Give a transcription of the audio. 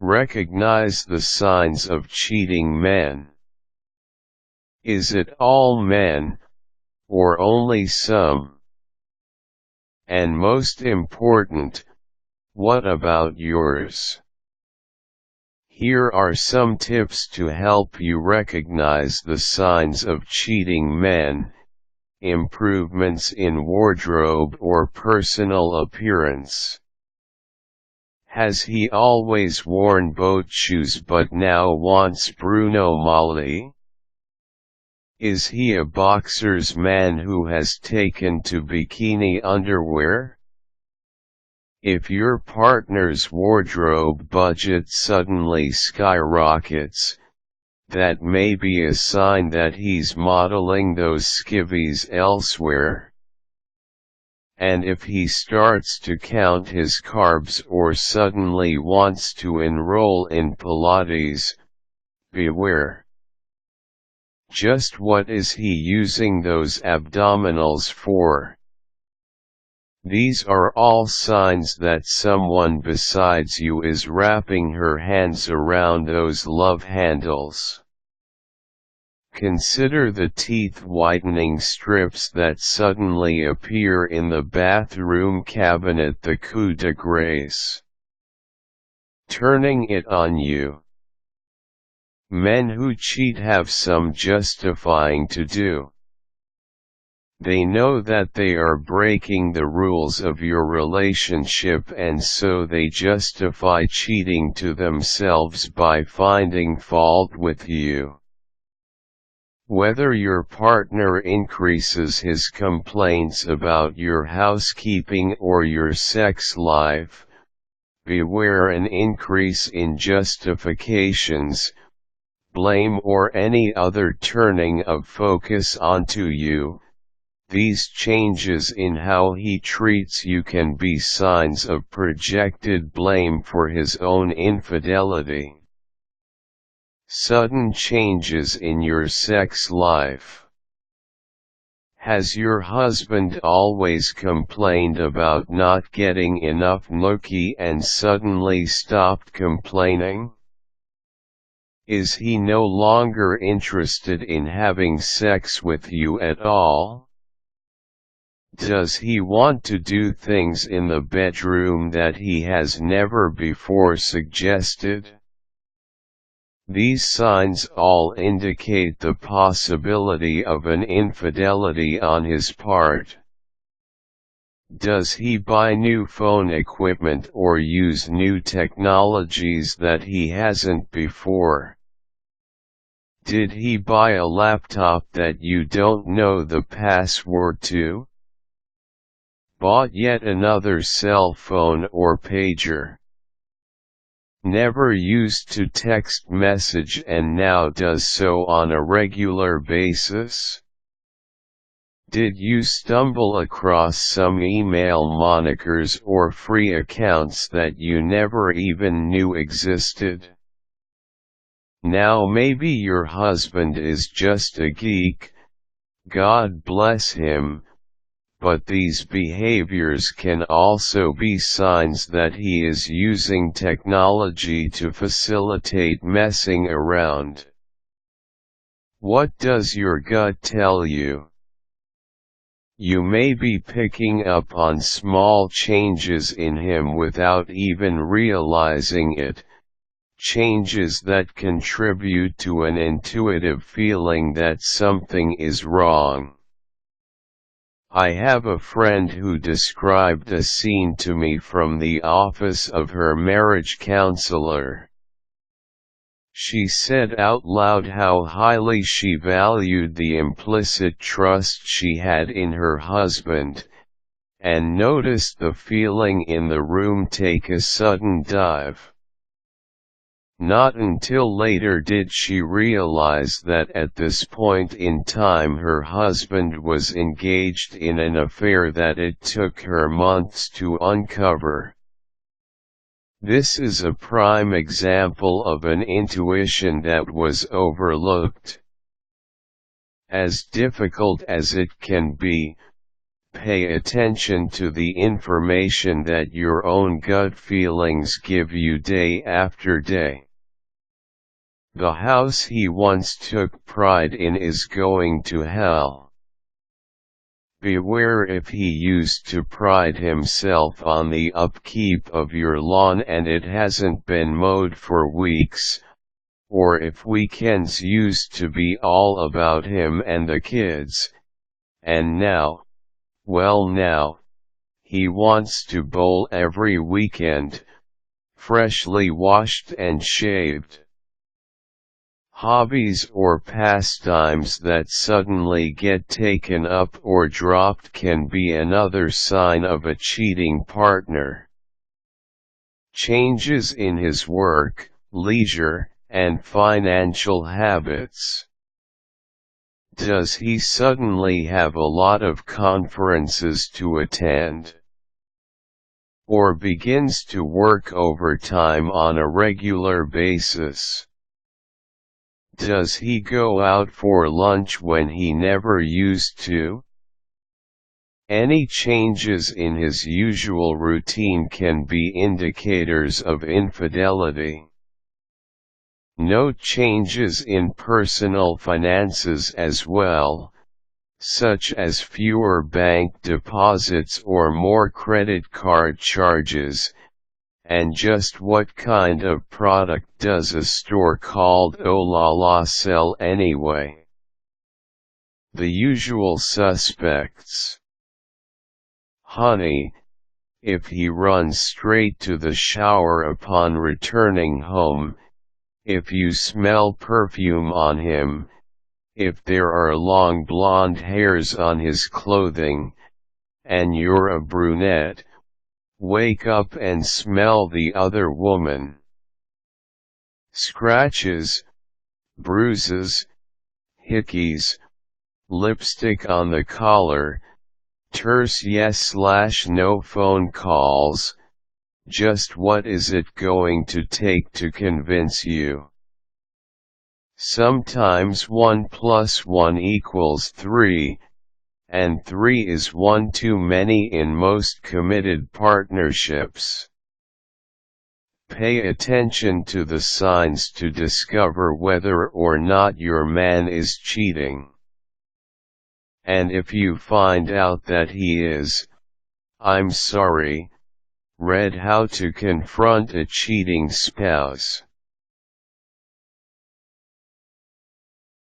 Recognize the signs of cheating men. Is it all men, or only some? And most important, what about yours? Here are some tips to help you recognize the signs of cheating men. Improvements in wardrobe or personal appearance. Has he always worn boat shoes but now wants Bruno Magli? Is he a boxer's man who has taken to bikini underwear? If your partner's wardrobe budget suddenly skyrockets, that may be a sign that he's modeling those skivvies elsewhere. And if he starts to count his carbs or suddenly wants to enroll in Pilates, beware. Just what is he using those abdominals for? These are all signs that someone besides you is wrapping her hands around those love handles. Consider the teeth whitening strips that suddenly appear in the bathroom cabinet, the coup de grace. Turning it on you. Men who cheat have some justifying to do. They know that they are breaking the rules of your relationship, and so they justify cheating to themselves by finding fault with you. Whether your partner increases his complaints about your housekeeping or your sex life, beware an increase in justifications, blame or any other turning of focus onto you. These changes in how he treats you can be signs of projected blame for his own infidelity. Sudden changes in your sex life. Has your husband always complained about not getting enough nookie and suddenly stopped complaining? Is he no longer interested in having sex with you at all? Does he want to do things in the bedroom that he has never before suggested? These signs all indicate the possibility of an infidelity on his part. Does he buy new phone equipment or use new technologies that he hasn't before? Did he buy a laptop that you don't know the password to? Bought yet another cell phone or pager? Never used to text message and now does so on a regular basis? Did you stumble across some email monikers or free accounts that you never even knew existed? Now maybe your husband is just a geek, God bless him, but these behaviors can also be signs that he is using technology to facilitate messing around. What does your gut tell you? You may be picking up on small changes in him without even realizing it, changes that contribute to an intuitive feeling that something is wrong. I have a friend who described a scene to me from the office of her marriage counselor. She said out loud how highly she valued the implicit trust she had in her husband, and noticed the feeling in the room take a sudden dive. Not until later did she realize that at this point in time her husband was engaged in an affair that it took her months to uncover. This is a prime example of an intuition that was overlooked. As difficult as it can be, Pay attention to the information that your own gut feelings give you day after day. The house he once took pride in is going to hell. Beware if he used to pride himself on the upkeep of your lawn and it hasn't been mowed for weeks, or if weekends used to be all about him and the kids, and now, well now, he wants to bowl every weekend, freshly washed and shaved. Hobbies or pastimes that suddenly get taken up or dropped can be another sign of a cheating partner. Changes in his work, leisure, and financial habits. Does he suddenly have a lot of conferences to attend? Or begins to work overtime on a regular basis? Does he go out for lunch when he never used to? Any changes in his usual routine can be indicators of infidelity. Note changes in personal finances as well, such as fewer bank deposits or more credit card charges. And just what kind of product does a store called Oh La La sell anyway? The usual suspects. Honey, if he runs straight to the shower upon returning home, if you smell perfume on him, if there are long blonde hairs on his clothing, and you're a brunette, wake up and smell the other woman. Scratches, bruises, hickeys, lipstick on the collar, terse yes/no phone calls. Just what is it going to take to convince you? Sometimes 1 + 1 = 3. And 3 is one too many in most committed partnerships. Pay attention to the signs to discover whether or not your man is cheating. And if you find out that he is, I'm sorry, read How to Confront a Cheating Spouse.